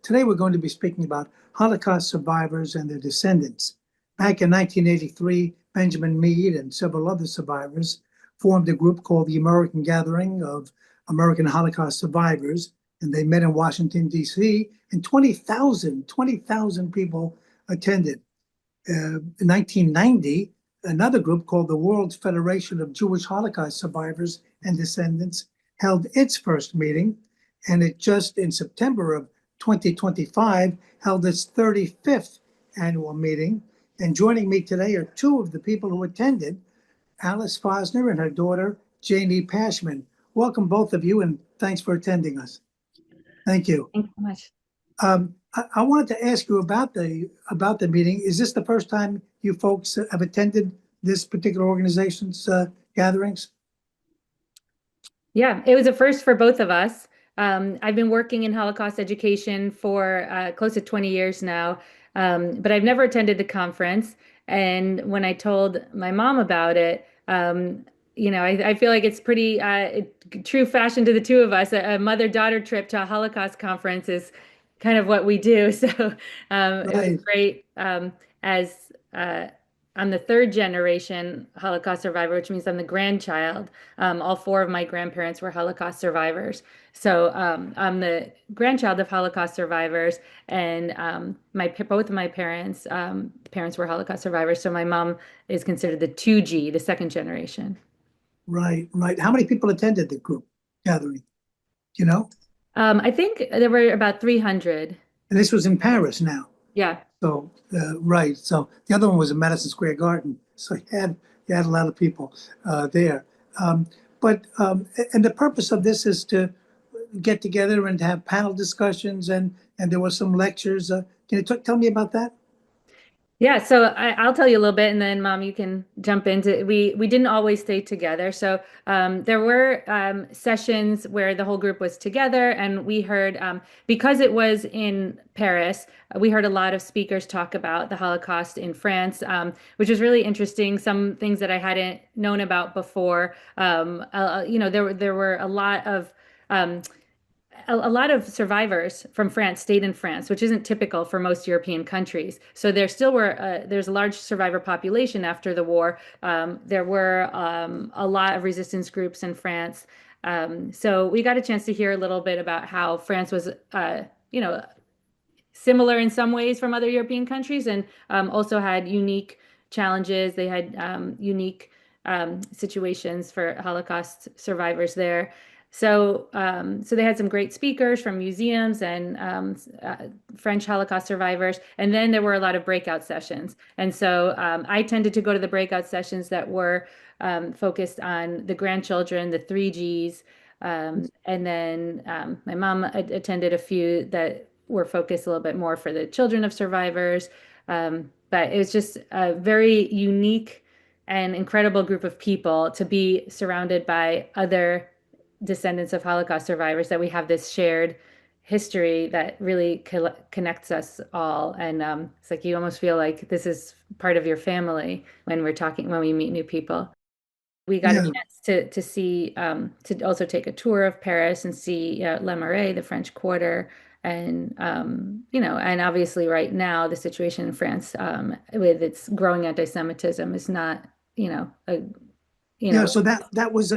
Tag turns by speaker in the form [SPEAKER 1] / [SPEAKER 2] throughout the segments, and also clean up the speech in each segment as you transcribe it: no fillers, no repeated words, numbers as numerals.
[SPEAKER 1] Today we're going to be speaking about Holocaust survivors and their descendants. Back in 1983, Benjamin Mead and several other survivors formed a group called the American Gathering of American Holocaust Survivors, and they met in Washington, D.C., and 20,000 people attended. In 1990, another group called the World Federation of Jewish Holocaust Survivors and Descendants held its first meeting, and it just in September of 2025 held its 35th annual meeting. And joining me today are two of the people who attended, Alice Fossner and her daughter, Janie Pashman. Welcome, both of you, and thanks for attending us. Thank you.
[SPEAKER 2] Thanks so much.
[SPEAKER 1] I wanted to ask you about the meeting. Is this the first time you folks have attended this particular organization's gatherings?
[SPEAKER 2] Yeah, it was a first for both of us. I've been working in Holocaust education for close to 20 years now, but I've never attended the conference. And when I told my mom about it, I feel like it's pretty true fashion to the two of us. A mother-daughter trip to a Holocaust conference is kind of what we do. So It was great as I'm the third generation Holocaust survivor, which means I'm the grandchild. All four of my grandparents were Holocaust survivors. I'm the grandchild of Holocaust survivors, and both of my parents were Holocaust survivors. So my mom is considered the 2G, the second generation.
[SPEAKER 1] Right. How many people attended the group gathering? Do you know?
[SPEAKER 2] I think there were about 300.
[SPEAKER 1] And this was in Paris now.
[SPEAKER 2] Yeah.
[SPEAKER 1] So, right. So the other one was in Madison Square Garden. So you had a lot of people there. And the purpose of this is to get together and to have panel discussions, and there were some lectures. Can you tell me about that?
[SPEAKER 2] Yeah, so I'll tell you a little bit, and then Mom, you can jump into it. We didn't always stay together. So there were sessions where the whole group was together, and we heard, because it was in Paris, we heard a lot of speakers talk about the Holocaust in France, which was really interesting. Some things that I hadn't known about before. There were a lot of survivors from France stayed in France, which isn't typical for most European countries. So there's a large survivor population after the war. There were a lot of resistance groups in France. So we got a chance to hear a little bit about how France was, similar in some ways from other European countries, and also had unique challenges. They had unique situations for Holocaust survivors there. So they had some great speakers from museums and French Holocaust survivors. And then there were a lot of breakout sessions. And so I tended to go to the breakout sessions that were focused on the grandchildren, the 3Gs. And then my mom attended a few that were focused a little bit more for the children of survivors. But it was just a very unique and incredible group of people to be surrounded by other descendants of Holocaust survivors, that we have this shared history that really connects us all. And it's like you almost feel like this is part of your family when we meet new people. We got a chance to see, to also take a tour of Paris and see Le Marais, the French Quarter. And, and obviously right now, the situation in France with its growing anti-Semitism is not,
[SPEAKER 1] So that was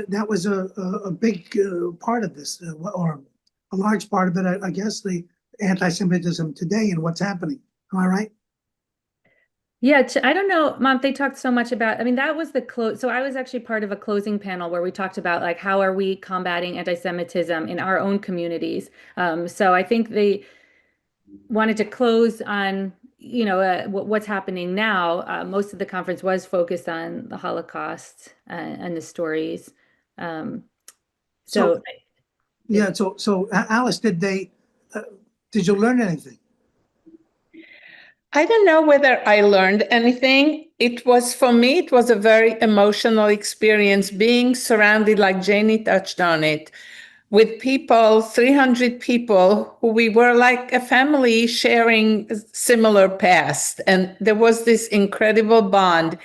[SPEAKER 1] a big part of this, or a large part of it, I guess, the anti-Semitism today and what's happening. Am I right?
[SPEAKER 2] Yeah, I don't know, Mom, they talked so much about, that was the close. So I was actually part of a closing panel where we talked about like, how are we combating anti-Semitism in our own communities? So I think they wanted to close on, what's happening now. Most of the conference was focused on the Holocaust and the stories.
[SPEAKER 1] So Alice, did you learn anything?
[SPEAKER 3] I don't know whether I learned anything. For me, it was a very emotional experience being surrounded, like Janie touched on it, with people, 300 people who we were like a family sharing similar past. And there was this incredible bond.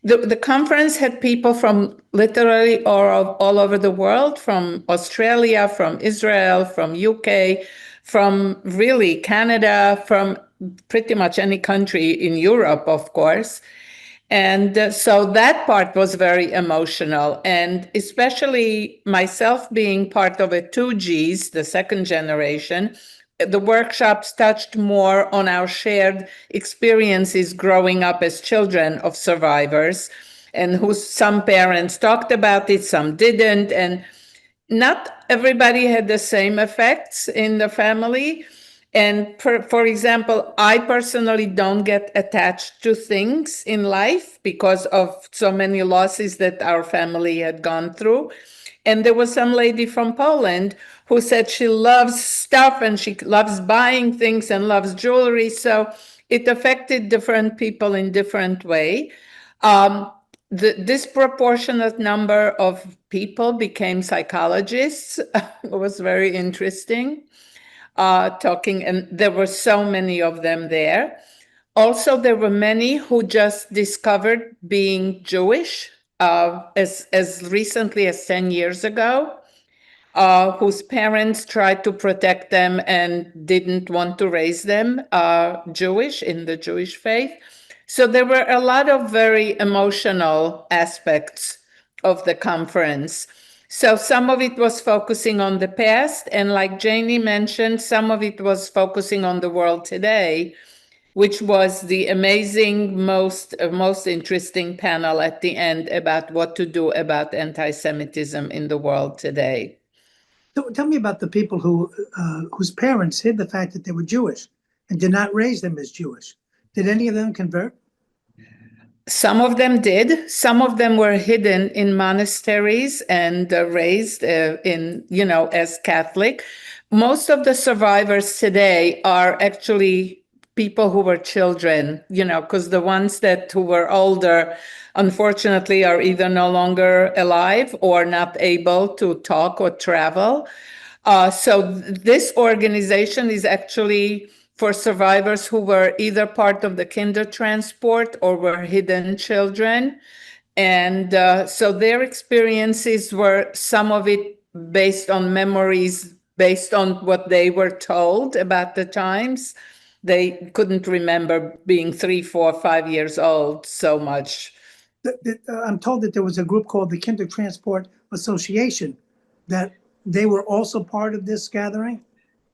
[SPEAKER 3] The conference had people from literally all over the world, from Australia, from Israel, from UK, from really Canada, from pretty much any country in Europe, of course. And so that part was very emotional. And especially myself being part of a 2Gs, the second generation, the workshops touched more on our shared experiences growing up as children of survivors, and who some parents talked about it, some didn't. And not everybody had the same effects in the family. And for example, I personally don't get attached to things in life because of so many losses that our family had gone through. And there was some lady from Poland who said she loves stuff and she loves buying things and loves jewelry. So it affected different people in different way. The disproportionate number of people became psychologists. It was very interesting talking, and there were so many of them there. Also, there were many who just discovered being Jewish as recently as 10 years ago, whose parents tried to protect them and didn't want to raise them Jewish in the Jewish faith. So there were a lot of very emotional aspects of the conference. So some of it was focusing on the past, and like Janie mentioned, some of it was focusing on the world today, which was the amazing, most interesting panel at the end about what to do about anti-Semitism in the world today.
[SPEAKER 1] So tell me about the people whose parents hid the fact that they were Jewish and did not raise them as Jewish. Did any of them convert?
[SPEAKER 3] Some of them did. Some of them were hidden in monasteries and raised as Catholic. Most of the survivors today are actually people who were children, because the ones who were older, unfortunately, are either no longer alive or not able to talk or travel. So this organization is actually for survivors who were either part of the kinder transport or were hidden children. And so their experiences were, some of it based on memories, based on what they were told about the times. They couldn't remember being 3, 4, 5 years old so much.
[SPEAKER 1] I'm told that there was a group called the Kinder Transport Association, that they were also part of this gathering.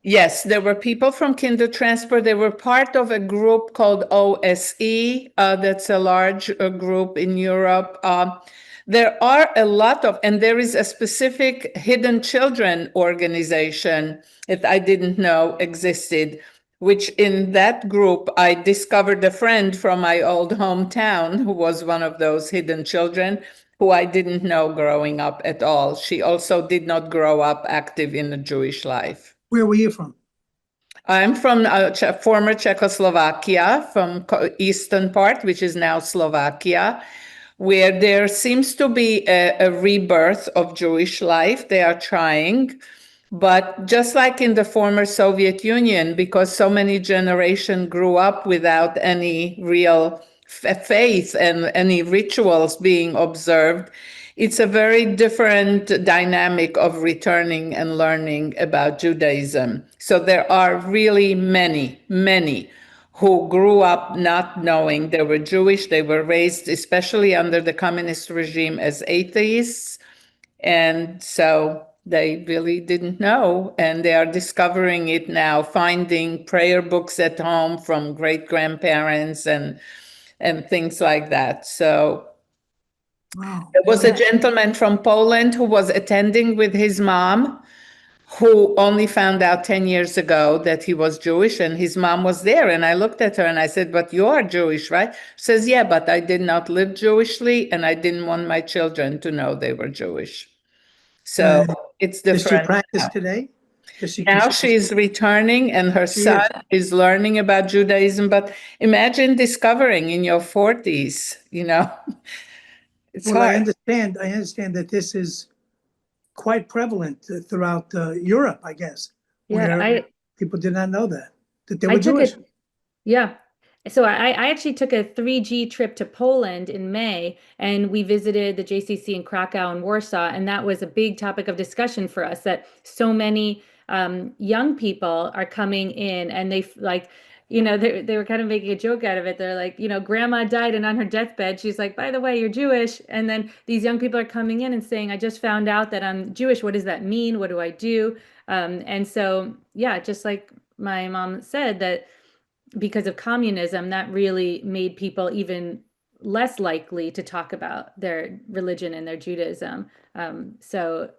[SPEAKER 3] Yes, there were people from Kinder Transport. They were part of a group called OSE. That's a large group in Europe. There are a lot of, and there is a specific hidden children organization that I didn't know existed, which in that group, I discovered a friend from my old hometown who was one of those hidden children, who I didn't know growing up at all. She also did not grow up active in the Jewish life.
[SPEAKER 1] Where were you from?
[SPEAKER 3] I'm from former Czechoslovakia, from eastern part, which is now Slovakia, where there seems to be a rebirth of Jewish life. They are trying. But just like in the former Soviet Union, because so many generations grew up without any real faith and any rituals being observed, it's a very different dynamic of returning and learning about Judaism. So there are really many who grew up not knowing they were Jewish. They were raised, especially under the communist regime, as atheists. And so they really didn't know, and they are discovering it now, finding prayer books at home from great-grandparents and things like that. So
[SPEAKER 1] Wow.
[SPEAKER 3] there was a gentleman from Poland who was attending with his mom, who only found out 10 years ago that he was Jewish, and his mom was there. And I looked at her and I said, "But you are Jewish, right?" She says, "Yeah, but I did not live Jewishly, and I didn't want my children to know they were Jewish." So it's
[SPEAKER 1] Does she
[SPEAKER 3] different.
[SPEAKER 1] practice today?
[SPEAKER 3] Now she's returning, and her son is learning about Judaism. But imagine discovering in your 40s, it's
[SPEAKER 1] Well,
[SPEAKER 3] hard.
[SPEAKER 1] I understand that this is quite prevalent throughout Europe, I guess.
[SPEAKER 2] Yeah,
[SPEAKER 1] where people did not know that they were Jewish.
[SPEAKER 2] Yeah. So I actually took a 3G trip to Poland in May, and we visited the JCC in Krakow and Warsaw, and that was a big topic of discussion for us, that so many young people are coming in, and they like, they were kind of making a joke out of it. They're like, grandma died, and on her deathbed, she's like, by the way, you're Jewish. And then these young people are coming in and saying, I just found out that I'm Jewish. What does that mean? What do I do? And so, yeah, just like my mom said, that because of communism, that really made people even less likely to talk about their religion and their Judaism. So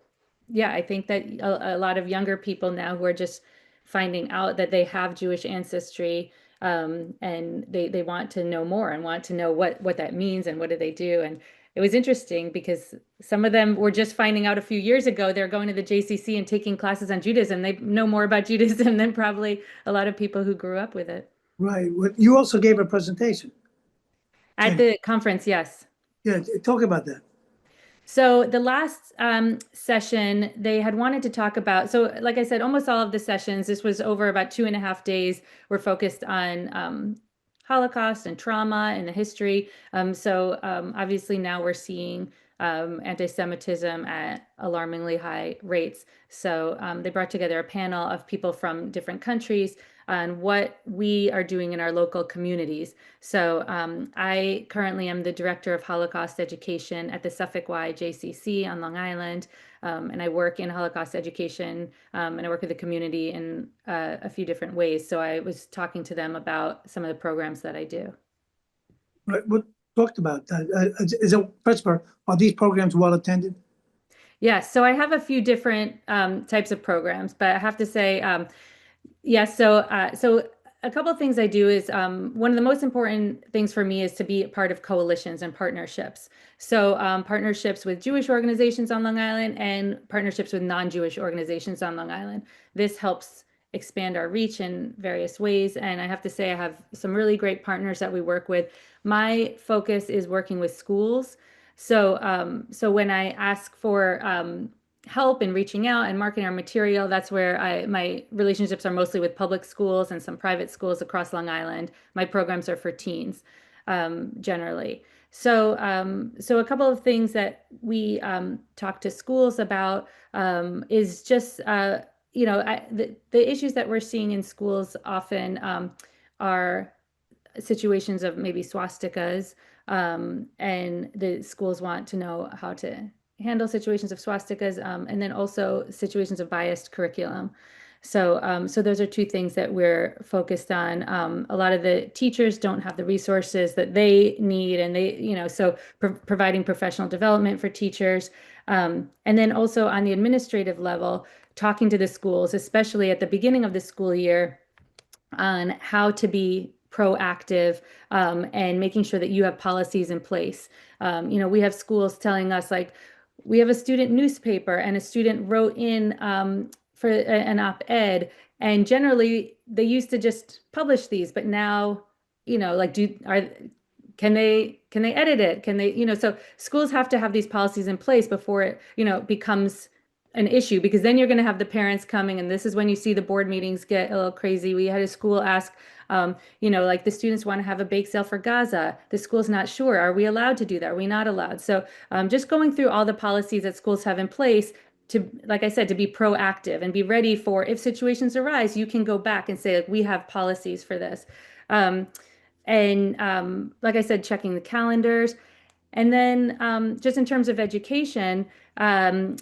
[SPEAKER 2] yeah, I think that a lot of younger people now who are just finding out that they have Jewish ancestry, and they want to know more and want to know what that means and what do they do. And it was interesting because some of them were just finding out a few years ago. They're going to the JCC and taking classes on Judaism. They know more about Judaism than probably a lot of people who grew up with it.
[SPEAKER 1] Right. You also gave a presentation
[SPEAKER 2] At the conference, yes.
[SPEAKER 1] Yeah, talk about that.
[SPEAKER 2] So the last session, they had wanted to talk about, so like I said, almost all of the sessions, this was over about 2.5 days, were focused on Holocaust and trauma and the history. So obviously now we're seeing anti-Semitism at alarmingly high rates. So they brought together a panel of people from different countries on what we are doing in our local communities. So I currently am the director of Holocaust education at the Suffolk JCC on Long Island. And I work in Holocaust education, and I work with the community in a few different ways. So I was talking to them about some of the programs that I do.
[SPEAKER 1] Right. What talked about that? First of all, are these programs well attended?
[SPEAKER 2] Yes. So I have a few different types of programs, but I have to say, yes. So a couple of things I do is one of the most important things for me is to be a part of coalitions and partnerships. So partnerships with Jewish organizations on Long Island and partnerships with non-Jewish organizations on Long Island. This helps expand our reach in various ways. And I have to say I have some really great partners that we work with. My focus is working with schools. So so when I ask for help in reaching out and marketing our material, that's where my relationships are mostly with public schools and some private schools across Long Island. My programs are for teens generally. So so a couple of things that we talk to schools about is just the issues that we're seeing in schools often are situations of maybe swastikas, and the schools want to know how to handle situations of swastikas, and then also situations of biased curriculum. So so those are two things that we're focused on. A lot of the teachers don't have the resources that they need, and they, so providing professional development for teachers. And then also on the administrative level, talking to the schools, especially at the beginning of the school year, on how to be proactive and making sure that you have policies in place. We have schools telling us, like, we have a student newspaper and a student wrote in for an op-ed, and generally they used to just publish these, but now, like, can they edit it? Can they, so schools have to have these policies in place before it, becomes an issue, because then you're going to have the parents coming, and this is when you see the board meetings get a little crazy. We had a school ask, like, the students want to have a bake sale for Gaza. The school's not sure. Are we allowed to do that? Are we not allowed? So just going through all the policies that schools have in place to, like I said, to be proactive and be ready for, if situations arise, you can go back and say, like, we have policies for this. And like I said, checking the calendars. And then just in terms of education, I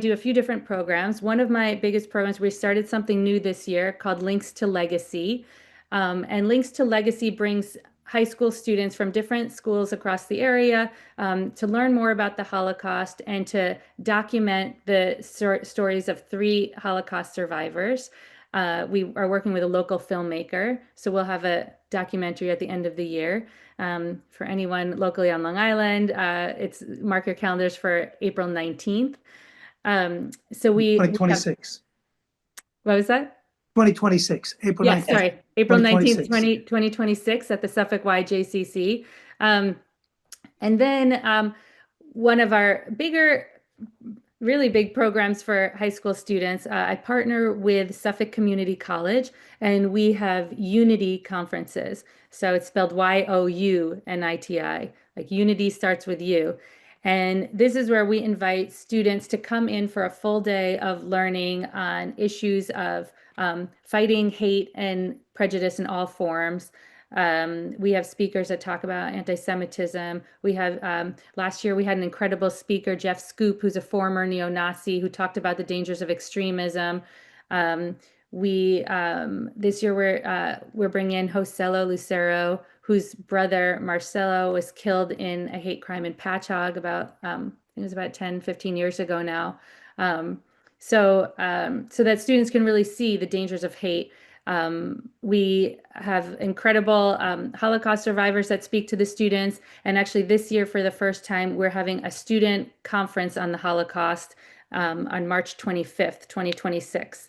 [SPEAKER 2] do a few different programs. One of my biggest programs, we started something new this year called Links to Legacy. And Links to Legacy brings high school students from different schools across the area to learn more about the Holocaust and to document the stories of 3 Holocaust survivors. We are working with a local filmmaker, so we'll have a documentary at the end of the year. For anyone locally on Long Island, it's mark your calendars for April 19th. So we
[SPEAKER 1] 2026.
[SPEAKER 2] What was that?
[SPEAKER 1] 2026, April 19th.
[SPEAKER 2] Yes, sorry, April 19th,
[SPEAKER 1] 2026.
[SPEAKER 2] 2026 at the Suffolk JCC. And then one of our really big programs for high school students, I partner with Suffolk Community College, and we have Unity conferences. So it's spelled YOUNITI, like unity starts with U. And this is where we invite students to come in for a full day of learning on issues of fighting hate and prejudice in all forms. We have speakers that talk about anti-Semitism. We have, last year we had an incredible speaker, Jeff Scoop, who's a former neo-Nazi, who talked about the dangers of extremism. This year we're bringing in Joselo Lucero, whose brother Marcelo was killed in a hate crime in Patchogue about, I think it was about 10, 15 years ago now. So that students can really see the dangers of hate. We have incredible Holocaust survivors that speak to the students. And actually this year, for the first time, we're having a student conference on the Holocaust on March 25th, 2026.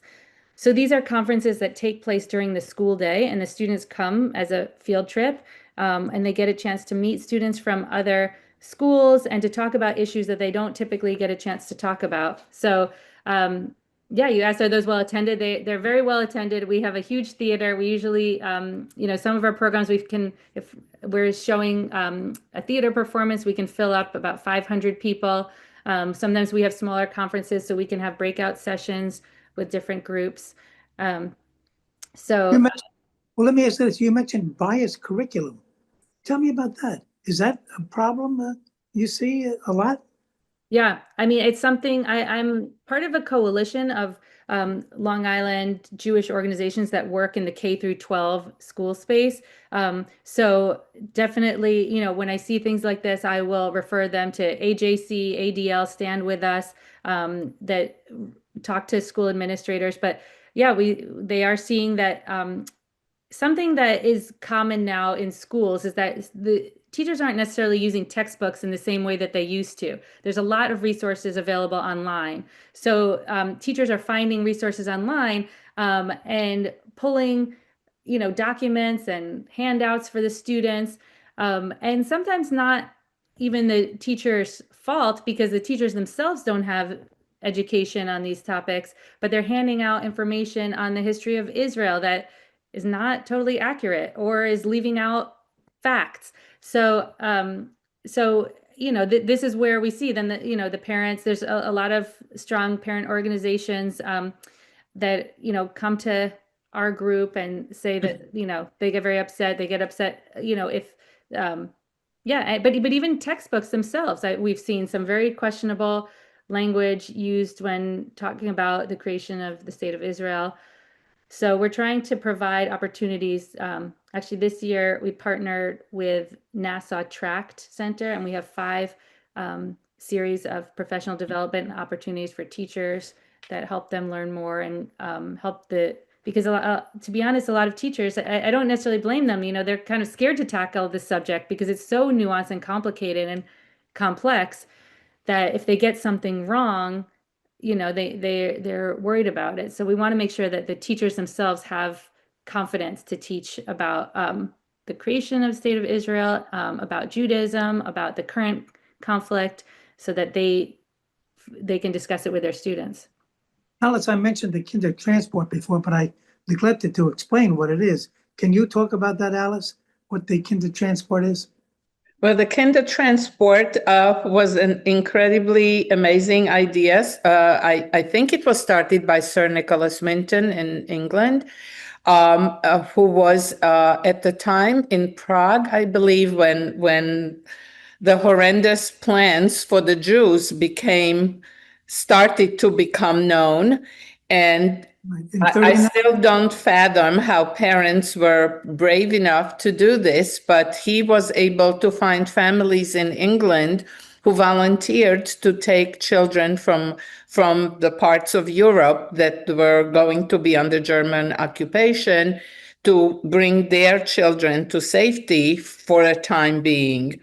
[SPEAKER 2] So these are conferences that take place during the school day, and the students come as a field trip, and they get a chance to meet students from other schools and to talk about issues that they don't typically get a chance to talk about. So yeah, you asked, are those well attended? They're very well attended. We have a huge theater. We usually, some of our programs if we're showing a theater performance, we can fill up about 500 people. Sometimes we have smaller conferences, so we can have breakout sessions with different groups.
[SPEAKER 1] Well, let me ask this. You mentioned biased curriculum. Tell me about that. Is that a problem you see a lot?
[SPEAKER 2] Yeah, I mean, it's something I'm part of a coalition of Long Island Jewish organizations that work in the K through 12 school space. So definitely, when I see things like this, I will refer them to AJC, ADL, Stand With Us, that talk to school administrators. But yeah, they are seeing that something that is common now in schools is that the teachers aren't necessarily using textbooks in the same way that they used to. There's a lot of resources available online. So teachers are finding resources online and pulling, documents and handouts for the students. And sometimes not even the teacher's fault, because the teachers themselves don't have education on these topics, but they're handing out information on the history of Israel that is not totally accurate or is leaving out facts. So, this is where we see then the parents. There's a lot of strong parent organizations that come to our group and say that they get very upset. They get upset if but even textbooks themselves. We've seen some very questionable language used when talking about the creation of the state of Israel. So we're trying to provide opportunities. Actually, this year we partnered with Nassau Tract Center, and we have 5 series of professional development opportunities for teachers that help them learn more and because to be honest, a lot of teachers, I don't necessarily blame them. They're kind of scared to tackle this subject because it's so nuanced and complicated and complex that if they get something wrong, they're worried about it. So we want to make sure that the teachers themselves have confidence to teach about the creation of the state of Israel, about Judaism, about the current conflict, so that they can discuss it with their students.
[SPEAKER 1] Alice, I mentioned the kinder transport before, but I neglected to explain what it is. Can you talk about that, Alice? What the kinder transport is?
[SPEAKER 3] Well, the kinder transport was an incredibly amazing idea. I think it was started by Sir Nicholas Minton in England, who was at the time in Prague, I believe, when the horrendous plans for the Jews started to become known. And I still don't fathom how parents were brave enough to do this, but he was able to find families in England who volunteered to take children from the parts of Europe that were going to be under German occupation to bring their children to safety for a time being.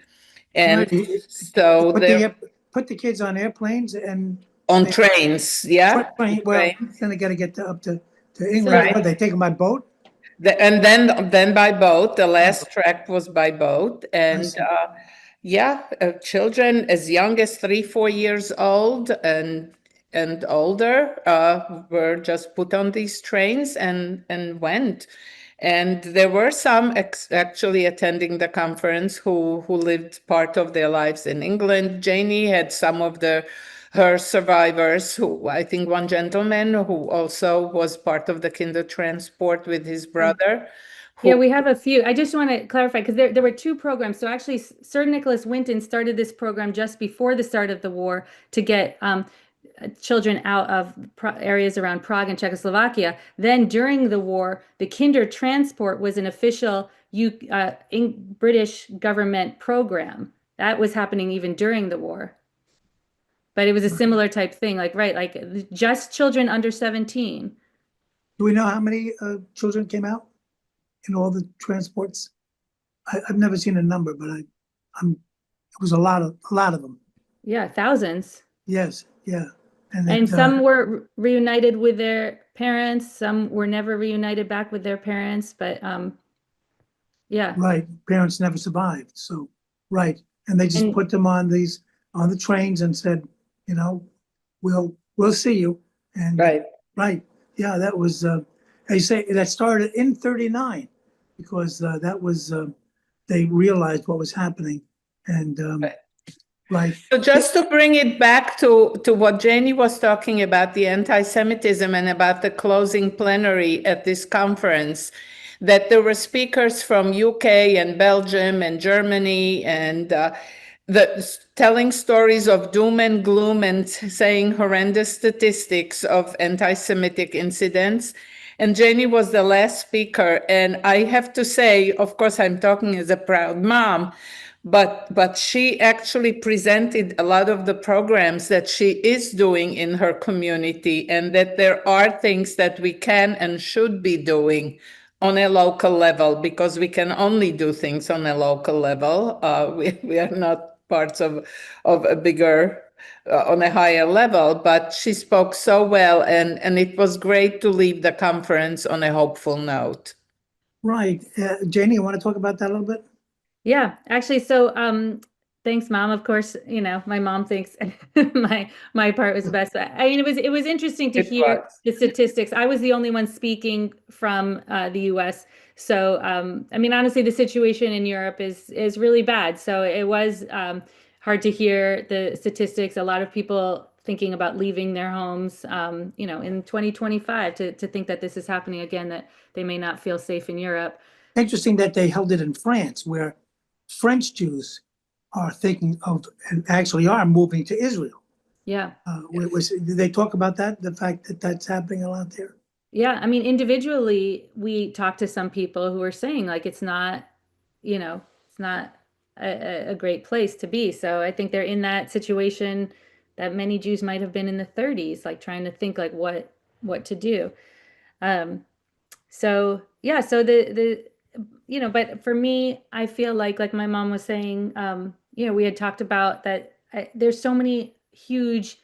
[SPEAKER 3] And so
[SPEAKER 1] they put the kids on airplanes and
[SPEAKER 3] on trains, yeah.
[SPEAKER 1] Well, then they got to get up to England. Right. They take them by boat.
[SPEAKER 3] And then by boat. The last trek was by boat, and children as young as 3-4 years old and older were just put on these trains and went. And there were some actually attending the conference who lived part of their lives in England. Janie had some of her survivors, who I think one gentleman who also was part of the kinder transport with his brother.
[SPEAKER 2] Yeah, we have a few. I just want to clarify because there were two programs. So actually, Sir Nicholas Winton started this program just before the start of the war to get children out of areas around Prague and Czechoslovakia. Then during the war, the kinder transport was an official British government program. That was happening even during the war. But it was a similar type thing, like, right, like just children under 17.
[SPEAKER 1] Do we know how many children came out in all the transports? I've never seen a number, but it was a lot of them.
[SPEAKER 2] Yeah, thousands.
[SPEAKER 1] Yes, yeah.
[SPEAKER 2] And some were reunited with their parents. Some were never reunited back with their parents, but yeah.
[SPEAKER 1] Right, parents never survived. So, right, and they just put them on the trains and said, you know, we'll see you. And right, yeah, that was they say that started in '39 because that was they realized what was happening, and right.
[SPEAKER 3] So just to bring it back to what Janie was talking about, the anti-Semitism and about the closing plenary at this conference, that there were speakers from UK and Belgium and Germany and telling stories of doom and gloom and saying horrendous statistics of anti-Semitic incidents. And Janie was the last speaker. And I have to say, of course, I'm talking as a proud mom, but she actually presented a lot of the programs that she is doing in her community, and that there are things that we can and should be doing on a local level, because we can only do things on a local level. We are not parts of a bigger, on a higher level, but she spoke so well, and it was great to leave the conference on a hopeful note.
[SPEAKER 1] Right. Janie, you want to talk about that a little bit?
[SPEAKER 2] Yeah, actually, so thanks, Mom. Of course, you know, my mom thinks my part was the best. I mean, it was interesting to hear the statistics. I was the only one speaking from the US. So I mean, honestly, the situation in Europe is really bad. So it was hard to hear the statistics. A lot of people thinking about leaving their homes, you know, in 2025 to think that this is happening again, that they may not feel safe in Europe.
[SPEAKER 1] Interesting that they held it in France, where French Jews are thinking of and actually are moving to Israel.
[SPEAKER 2] Yeah.
[SPEAKER 1] Did they talk about that? The fact that that's happening a lot there?
[SPEAKER 2] Yeah. I mean, individually, we talked to some people who were saying like, it's not, you know, it's not a great place to be. So I think they're in that situation that many Jews might have been in the 30s, like trying to think like what to do. So yeah, so you know, but for me, I feel like my mom was saying, you know, we had talked about that there's so many huge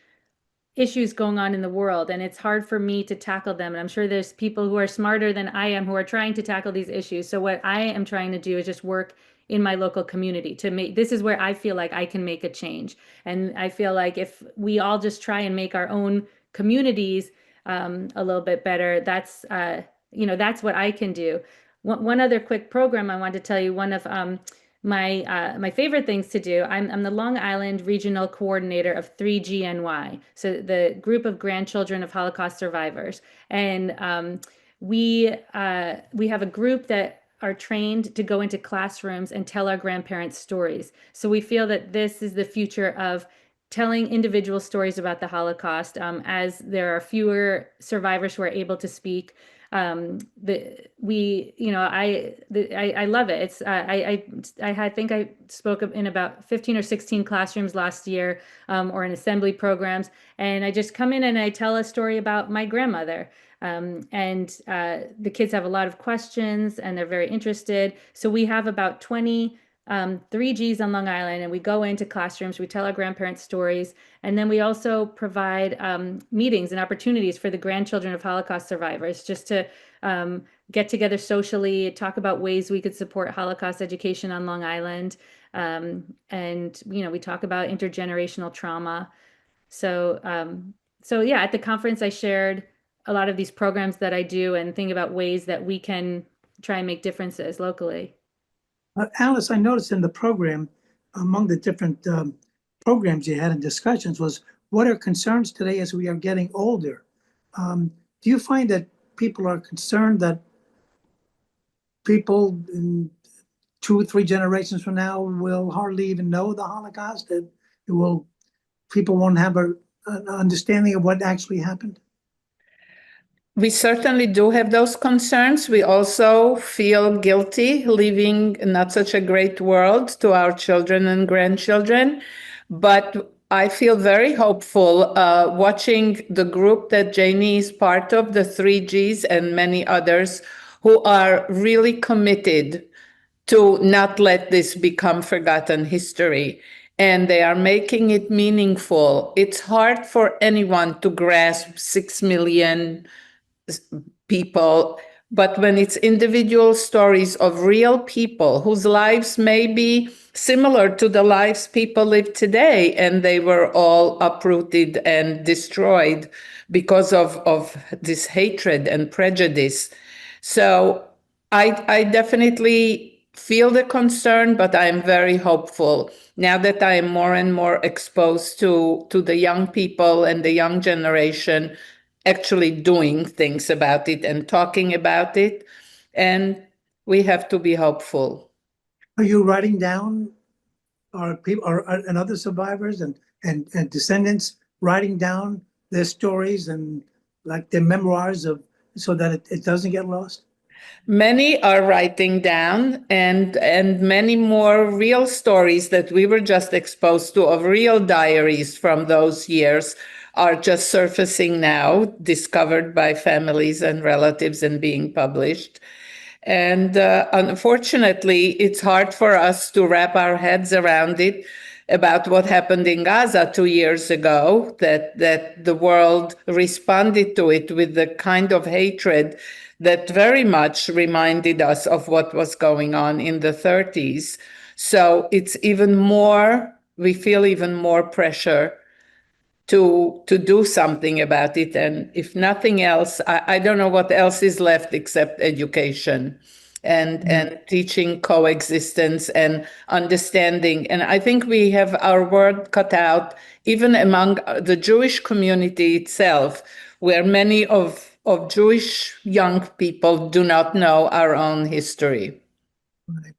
[SPEAKER 2] issues going on in the world, and it's hard for me to tackle them. And I'm sure there's people who are smarter than I am who are trying to tackle these issues. So what I am trying to do is just work in my local community to make, this is where I feel like I can make a change. And I feel like if we all just try and make our own communities a little bit better, that's, you know, that's what I can do. One other quick program I wanted to tell you, one of my favorite things to do. I'm the Long Island Regional Coordinator of 3GNY, so the group of grandchildren of Holocaust survivors, and we have a group that are trained to go into classrooms and tell our grandparents' stories. So we feel that this is the future of telling individual stories about the Holocaust, as there are fewer survivors who are able to speak. You know, I love it. It's I think I spoke in about 15 or 16 classrooms last year, or in assembly programs, and I just come in and I tell a story about my grandmother. And the kids have a lot of questions and they're very interested. So we have about 20 3Gs on Long Island, and we go into classrooms, we tell our grandparents' stories, and then we also provide meetings and opportunities for the grandchildren of Holocaust survivors just to get together socially, talk about ways we could support Holocaust education on Long Island. And, you know, we talk about intergenerational trauma. So, so yeah, at the conference, I shared a lot of these programs that I do and think about ways that we can try and make differences locally.
[SPEAKER 1] Alice, I noticed in the program, among the different programs you had and discussions was, what are concerns today as we are getting older? Do you find that people are concerned that people in 2 or 3 generations from now will hardly even know the Holocaust? That people won't have an understanding of what actually happened?
[SPEAKER 3] We certainly do have those concerns. We also feel guilty leaving not such a great world to our children and grandchildren. But I feel very hopeful watching the group that Janie is part of, the 3Gs and many others, who are really committed to not let this become forgotten history. And they are making it meaningful. It's hard for anyone to grasp 6 million people, but when it's individual stories of real people whose lives may be similar to the lives people live today, and they were all uprooted and destroyed because of this hatred and prejudice. So I definitely feel the concern, but I'm very hopeful now that I am more and more exposed to the young people and the young generation actually doing things about it and talking about it. And we have to be hopeful.
[SPEAKER 1] Are you writing down, are people and other survivors and descendants writing down their stories and like their memoirs so that it doesn't get lost?
[SPEAKER 3] Many are writing down, and many more real stories that we were just exposed to, of real diaries from those years, are just surfacing now, discovered by families and relatives and being published. And unfortunately, it's hard for us to wrap our heads around it, about what happened in Gaza 2 years ago, that the world responded to it with the kind of hatred that very much reminded us of what was going on in the 30s. So it's even more, we feel even more pressure to do something about it. And if nothing else, I don't know what else is left except education and teaching coexistence and understanding. And I think we have our work cut out, even among the Jewish community itself, where many of Jewish young people do not know our own history.
[SPEAKER 1] Right.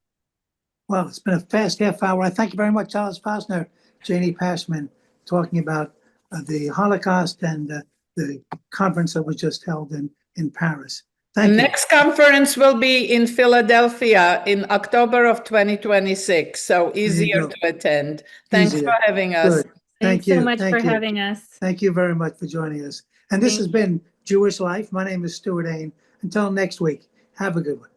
[SPEAKER 1] Well, it's been a fast half hour. I thank you very much, Alice Fossner, Janie Pashman, talking about the Holocaust and the conference that was just held in Paris. Thank you.
[SPEAKER 3] The next conference will be in Philadelphia in October of 2026, so easier to attend. Thanks for having us.
[SPEAKER 1] Good.
[SPEAKER 2] Thanks so much for having us.
[SPEAKER 1] Thank you very much for joining us. And this has been Jewish Life. My name is Stewart Ain. Until next week, have a good one.